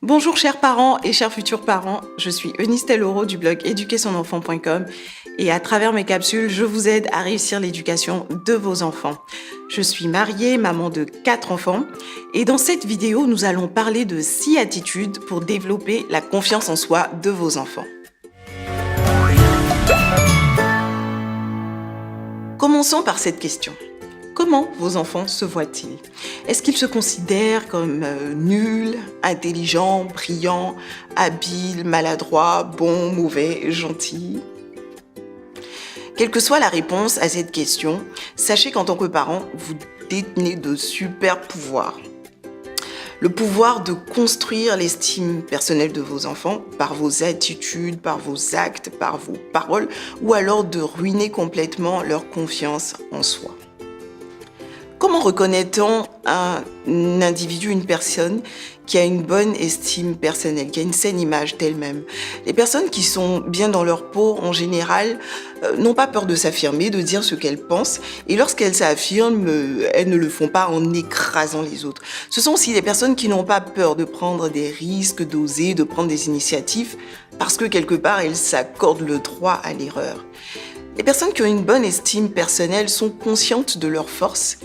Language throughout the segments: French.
Bonjour chers parents et chers futurs parents, je suis Eunice Telloro du blog éduquersonenfant.com et à travers mes capsules, je vous aide à réussir l'éducation de vos enfants. Je suis mariée, maman de 4 enfants et dans cette vidéo, nous allons parler de 6 attitudes pour développer la confiance en soi de vos enfants. Commençons par cette question. Comment vos enfants se voient-ils? Est-ce qu'ils se considèrent comme nuls, intelligents, brillants, habiles, maladroits, bons, mauvais, gentils? Quelle que soit la réponse à cette question, sachez qu'en tant que parent, vous détenez de super pouvoirs. Le pouvoir de construire l'estime personnelle de vos enfants par vos attitudes, par vos actes, par vos paroles, ou alors de ruiner complètement leur confiance en soi. Comment reconnaît-on un individu, une personne qui a une bonne estime personnelle, qui a une saine image d'elle-même? Les personnes qui sont bien dans leur peau, en général, n'ont pas peur de s'affirmer, de dire ce qu'elles pensent. Et lorsqu'elles s'affirment, elles ne le font pas en écrasant les autres. Ce sont aussi des personnes qui n'ont pas peur de prendre des risques, d'oser, de prendre des initiatives, parce que quelque part, elles s'accordent le droit à l'erreur. Les personnes qui ont une bonne estime personnelle sont conscientes de leurs forces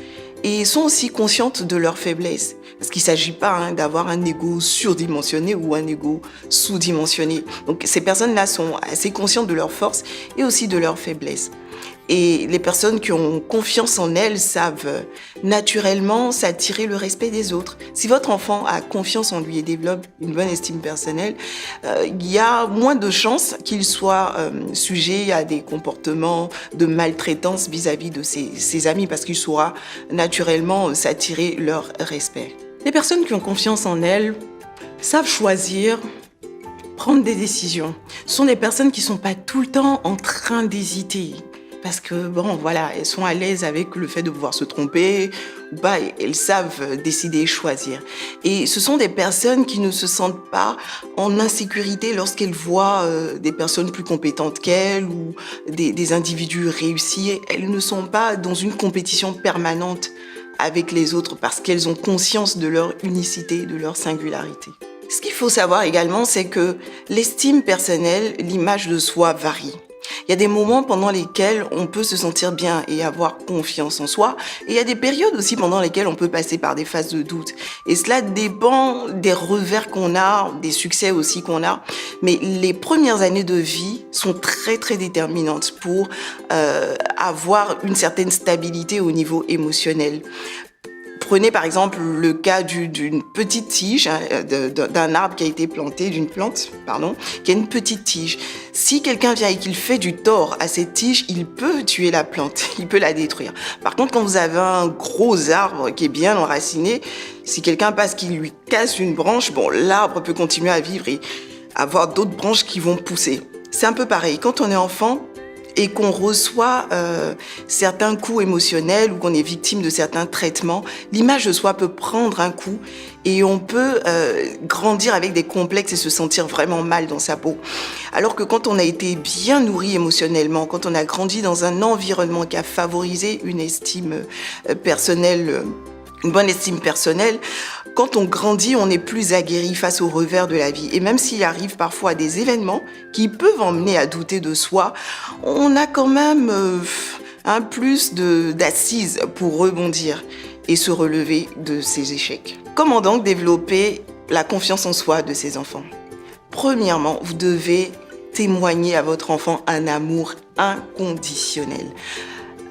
et sont aussi conscientes de leurs faiblesses. Parce qu'il ne s'agit pas d'avoir un ego surdimensionné ou un ego sous-dimensionné. Donc ces personnes-là sont assez conscientes de leurs forces et aussi de leurs faiblesses. Et les personnes qui ont confiance en elles savent naturellement s'attirer le respect des autres. Si votre enfant a confiance en lui et développe une bonne estime personnelle, il y a moins de chances qu'il soit sujet à des comportements de maltraitance vis-à-vis de ses amis parce qu'il saura naturellement s'attirer leur respect. Les personnes qui ont confiance en elles savent choisir, prendre des décisions. Ce sont des personnes qui ne sont pas tout le temps en train d'hésiter. Parce que, elles sont à l'aise avec le fait de pouvoir se tromper ou pas, elles savent décider, choisir. Et ce sont des personnes qui ne se sentent pas en insécurité lorsqu'elles voient des personnes plus compétentes qu'elles ou des individus réussis. Elles ne sont pas dans une compétition permanente avec les autres parce qu'elles ont conscience de leur unicité, de leur singularité. Ce qu'il faut savoir également, c'est que l'estime personnelle, l'image de soi varie. Il y a des moments pendant lesquels on peut se sentir bien et avoir confiance en soi. Et il y a des périodes aussi pendant lesquelles on peut passer par des phases de doute. Et cela dépend des revers qu'on a, des succès aussi qu'on a. Mais les premières années de vie sont très, très déterminantes pour avoir une certaine stabilité au niveau émotionnel. Prenez par exemple le cas d'une petite tige, d'un arbre qui a été planté, d'une plante, qui a une petite tige. Si quelqu'un vient et qu'il fait du tort à cette tige, il peut tuer la plante, il peut la détruire. Par contre, quand vous avez un gros arbre qui est bien enraciné, si quelqu'un passe qui lui casse une branche, l'arbre peut continuer à vivre et avoir d'autres branches qui vont pousser. C'est un peu pareil. Quand on est enfant, et qu'on reçoit certains coups émotionnels ou qu'on est victime de certains traitements, l'image de soi peut prendre un coup et on peut grandir avec des complexes et se sentir vraiment mal dans sa peau. Alors que quand on a été bien nourri émotionnellement, quand on a grandi dans un environnement qui a favorisé une estime personnelle, une bonne estime personnelle, quand on grandit, on est plus aguerri face aux revers de la vie. Et même s'il arrive parfois des événements qui peuvent emmener à douter de soi, on a quand même un plus d'assises pour rebondir et se relever de ces échecs. Comment donc développer la confiance en soi de ces enfants? Premièrement, vous devez témoigner à votre enfant un amour inconditionnel.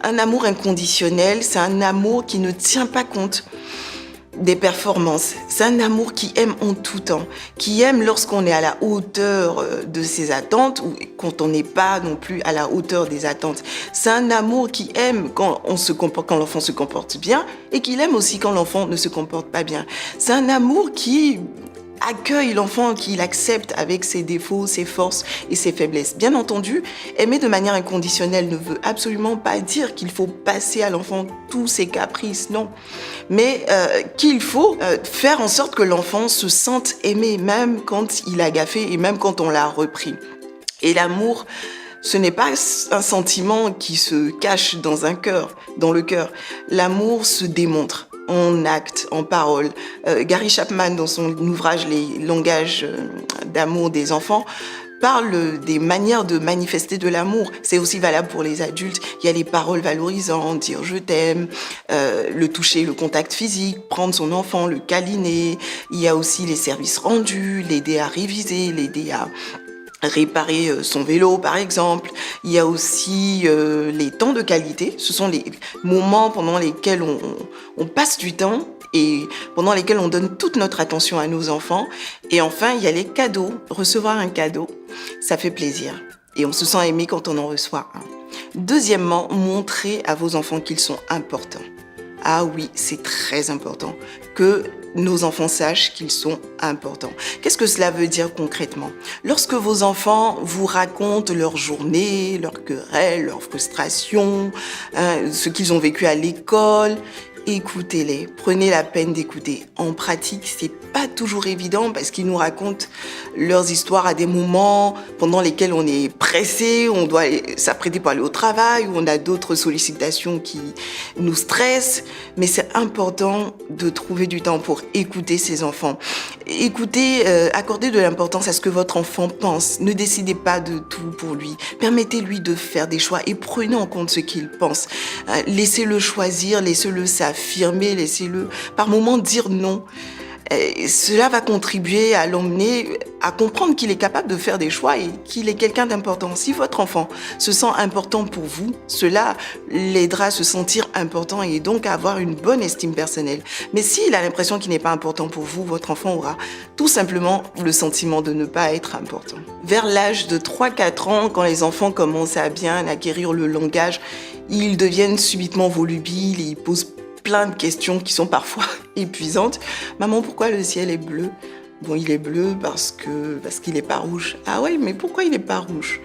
Un amour inconditionnel, c'est un amour qui ne tient pas compte des performances. C'est un amour qui aime en tout temps, qui aime lorsqu'on est à la hauteur de ses attentes ou quand on n'est pas non plus à la hauteur des attentes. C'est un amour qui aime quand l'enfant se comporte bien et qu'il aime aussi quand l'enfant ne se comporte pas bien. C'est un amour qui accueille l'enfant, qu'il accepte avec ses défauts, ses forces et ses faiblesses. Bien entendu, aimer de manière inconditionnelle ne veut absolument pas dire qu'il faut passer à l'enfant tous ses caprices, non. Mais qu'il faut faire en sorte que l'enfant se sente aimé, même quand il a gaffé et même quand on l'a repris. Et l'amour, ce n'est pas un sentiment qui se cache dans le cœur. L'amour se démontre. en actes, en paroles. Gary Chapman, dans son ouvrage Les langages d'amour des enfants, parle des manières de manifester de l'amour. C'est aussi valable pour les adultes. Il y a les paroles valorisantes, dire je t'aime, le toucher, le contact physique, prendre son enfant, le câliner. Il y a aussi les services rendus, l'aider à réviser, l'aider à réparer son vélo par exemple. Il y a aussi les temps de qualité. Ce sont les moments pendant lesquels on passe du temps et pendant lesquels on donne toute notre attention à nos enfants. Et enfin, il y a les cadeaux. Recevoir un cadeau, ça fait plaisir. Et on se sent aimé quand on en reçoit un. Deuxièmement, montrez à vos enfants qu'ils sont importants. Ah oui, c'est très important que nos enfants sachent qu'ils sont importants. Qu'est-ce que cela veut dire concrètement? Lorsque vos enfants vous racontent leur journée, leurs querelles, leurs frustrations, ce qu'ils ont vécu à l'école, écoutez-les, prenez la peine d'écouter. En pratique, c'est pas toujours évident parce qu'ils nous racontent leurs histoires à des moments pendant lesquels on est pressé, on doit s'apprêter pour aller au travail ou on a d'autres sollicitations qui nous stressent. Mais c'est important de trouver du temps pour écouter ses enfants. Écoutez, accordez de l'importance à ce que votre enfant pense. Ne décidez pas de tout pour lui. Permettez-lui de faire des choix et prenez en compte ce qu'il pense. Laissez-le choisir, laissez-le s'affirmer, laissez-le par moments dire non. Cela va contribuer à l'emmener à comprendre qu'il est capable de faire des choix et qu'il est quelqu'un d'important. Si votre enfant se sent important pour vous, cela l'aidera à se sentir important et donc à avoir une bonne estime personnelle. Mais s'il a l'impression qu'il n'est pas important pour vous, votre enfant aura tout simplement le sentiment de ne pas être important. Vers l'âge de 3-4 ans, quand les enfants commencent à bien acquérir le langage, ils deviennent subitement volubiles et ils posent plein de questions qui sont parfois épuisantes. Maman, pourquoi le ciel est bleu? Bon, il est bleu parce qu'il n'est pas rouge. Ah ouais, mais pourquoi il n'est pas rouge?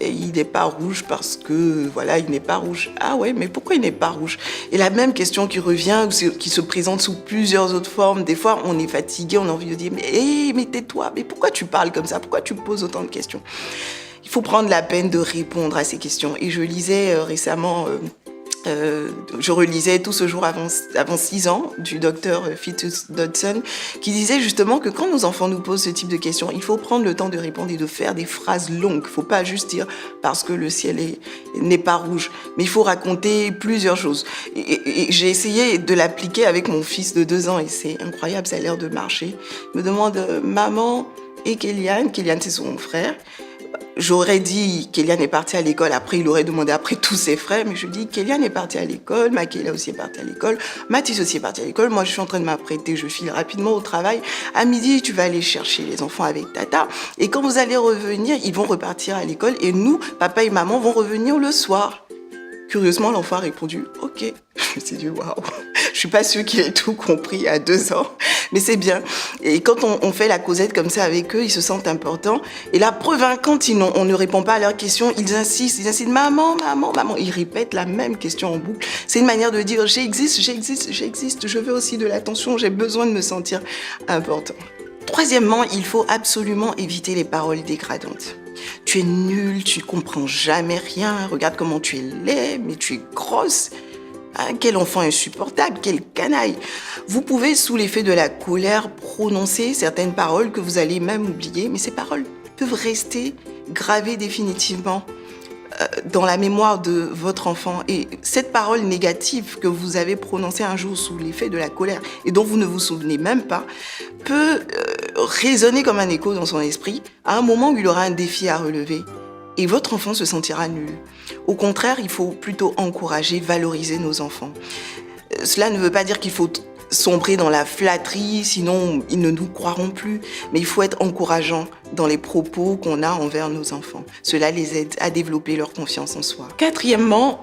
Il n'est pas rouge parce que, voilà, il n'est pas rouge. Ah ouais, mais pourquoi il n'est pas rouge? Et la même question qui revient, qui se présente sous plusieurs autres formes. Des fois, on est fatigué, on a envie de dire, mais tais-toi, mais pourquoi tu parles comme ça? Pourquoi tu poses autant de questions? Il faut prendre la peine de répondre à ces questions. Et je lisais récemment... je relisais Tout ce jour avant 6 ans du docteur Fitz Dodson qui disait justement que quand nos enfants nous posent ce type de questions, il faut prendre le temps de répondre et de faire des phrases longues. Il ne faut pas juste dire parce que le ciel n'est pas rouge, mais il faut raconter plusieurs choses. Et j'ai essayé de l'appliquer avec mon fils de 2 ans et c'est incroyable, ça a l'air de marcher. Il me demande maman et Kélian c'est son frère. J'aurais dit Kélian est parti à l'école, après il aurait demandé après tous ses frères, mais je dis Kélian est parti à l'école, Makéla aussi est parti à l'école, Mathis aussi est parti à l'école, moi je suis en train de m'apprêter, je file rapidement au travail, à midi tu vas aller chercher les enfants avec tata, et quand vous allez revenir, ils vont repartir à l'école, et nous, papa et maman vont revenir le soir. Curieusement, l'enfant a répondu « Ok ». Je me suis dit « Waouh ». Je suis pas sûre qu'il ait tout compris à 2 ans, mais c'est bien. Et quand on fait la causette comme ça avec eux, ils se sentent importants. Et la preuve, quand on ne répond pas à leurs questions, ils insistent « Maman, maman, maman ». Ils répètent la même question en boucle. C'est une manière de dire « J'existe, j'existe, j'existe, je veux aussi de l'attention, j'ai besoin de me sentir important ». Troisièmement, il faut absolument éviter les paroles dégradantes. Tu es nul, tu comprends jamais rien, regarde comment tu es laid, mais tu es grosse. Ah, quel enfant insupportable, quel canaille. Vous pouvez, sous l'effet de la colère, prononcer certaines paroles que vous allez même oublier, mais ces paroles peuvent rester gravées définitivement dans la mémoire de votre enfant. Et cette parole négative que vous avez prononcée un jour sous l'effet de la colère et dont vous ne vous souvenez même pas, peut résonner comme un écho dans son esprit à un moment où il aura un défi à relever. Et votre enfant se sentira nul. Au contraire, il faut plutôt encourager, valoriser nos enfants. Cela ne veut pas dire qu'il faut sombrer dans la flatterie, sinon ils ne nous croiront plus. Mais il faut être encourageant dans les propos qu'on a envers nos enfants. Cela les aide à développer leur confiance en soi. Quatrièmement,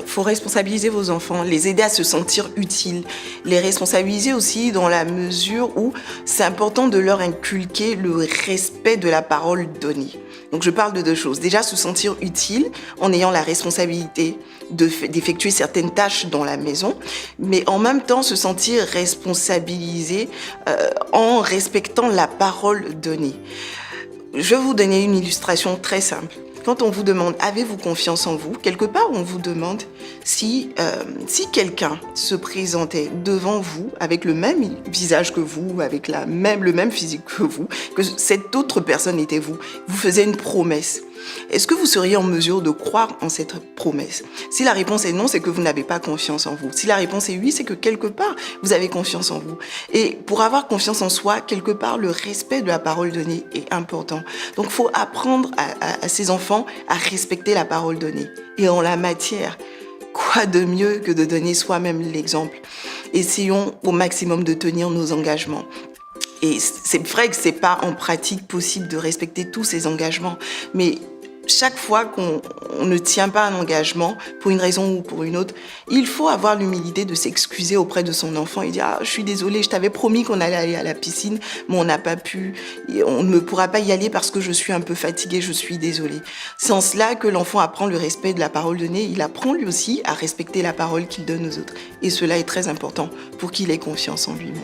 faut responsabiliser vos enfants, les aider à se sentir utiles. Les responsabiliser aussi dans la mesure où c'est important de leur inculquer le respect de la parole donnée. Donc je parle de 2 choses. Déjà, se sentir utile en ayant la responsabilité d'effectuer certaines tâches dans la maison, mais en même temps se sentir responsabilisé en respectant la parole donnée. Je vais vous donner une illustration très simple. Quand on vous demande « avez-vous confiance en vous ?», quelque part, on vous demande si quelqu'un se présentait devant vous avec le même visage que vous, avec le même physique que vous, que cette autre personne était vous, vous faisait une promesse. Est-ce que vous seriez en mesure de croire en cette promesse? Si la réponse est non, c'est que vous n'avez pas confiance en vous. Si la réponse est oui, c'est que quelque part, vous avez confiance en vous. Et pour avoir confiance en soi, quelque part, le respect de la parole donnée est important. Donc, il faut apprendre à ses enfants à respecter la parole donnée. Et en la matière, quoi de mieux que de donner soi-même l'exemple? Essayons au maximum de tenir nos engagements. Et c'est vrai que c'est pas en pratique possible de respecter tous ces engagements, mais chaque fois qu'on ne tient pas un engagement, pour une raison ou pour une autre, il faut avoir l'humilité de s'excuser auprès de son enfant et dire « Ah, je suis désolée, je t'avais promis qu'on allait aller à la piscine, mais on n'a pas pu, et on ne pourra pas y aller parce que je suis un peu fatiguée, je suis désolée. » C'est en cela que l'enfant apprend le respect de la parole donnée, il apprend lui aussi à respecter la parole qu'il donne aux autres. Et cela est très important pour qu'il ait confiance en lui-même.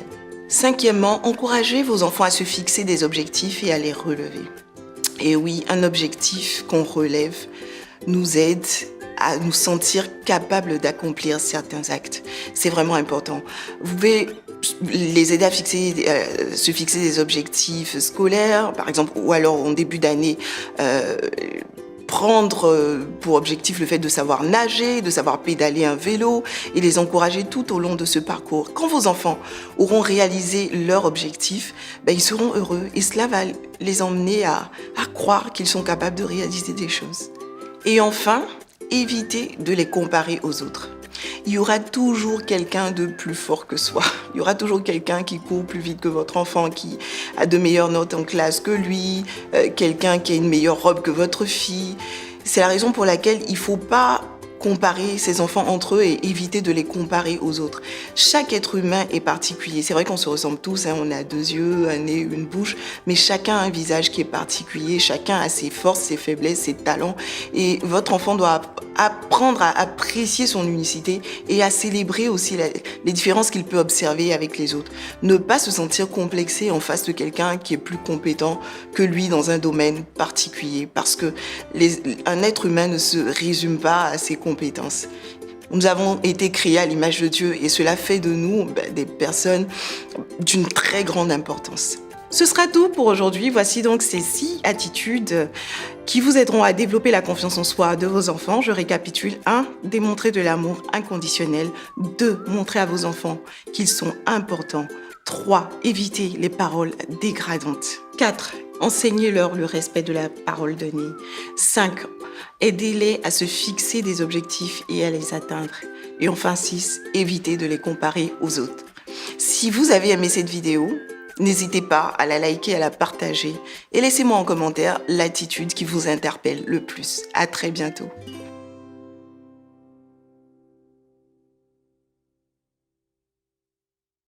Cinquièmement, encouragez vos enfants à se fixer des objectifs et à les relever. Et oui, un objectif qu'on relève nous aide à nous sentir capables d'accomplir certains actes. C'est vraiment important. Vous pouvez les aider à se fixer des objectifs scolaires, par exemple, ou alors en début d'année, prendre pour objectif le fait de savoir nager, de savoir pédaler un vélo et les encourager tout au long de ce parcours. Quand vos enfants auront réalisé leur objectif, ils seront heureux et cela va les emmener à croire qu'ils sont capables de réaliser des choses. Et enfin, évitez de les comparer aux autres. Il y aura toujours quelqu'un de plus fort que soi. Il y aura toujours quelqu'un qui court plus vite que votre enfant, qui a de meilleures notes en classe que lui, quelqu'un qui a une meilleure robe que votre fille. C'est la raison pour laquelle il ne faut pas comparer ses enfants entre eux et éviter de les comparer aux autres. Chaque être humain est particulier. C'est vrai qu'on se ressemble tous, on a 2 yeux, un nez, une bouche, mais chacun a un visage qui est particulier, chacun a ses forces, ses faiblesses, ses talents. Et votre enfant doit apprendre à apprécier son unicité et à célébrer aussi les différences qu'il peut observer avec les autres. Ne pas se sentir complexé en face de quelqu'un qui est plus compétent que lui dans un domaine particulier, parce que un être humain ne se résume pas à ses compétences. Nous avons été créés à l'image de Dieu et cela fait de nous des personnes d'une très grande importance. Ce sera tout pour aujourd'hui. Voici donc ces 6 attitudes qui vous aideront à développer la confiance en soi de vos enfants. Je récapitule. 1. Démontrer de l'amour inconditionnel. 2. Montrer à vos enfants qu'ils sont importants. 3. Éviter les paroles dégradantes. 4. Enseignez-leur le respect de la parole donnée. 5. Aidez-les à se fixer des objectifs et à les atteindre. Et enfin 6. Évitez de les comparer aux autres. Si vous avez aimé cette vidéo, n'hésitez pas à la liker, à la partager et laissez-moi en commentaire l'attitude qui vous interpelle le plus. À très bientôt.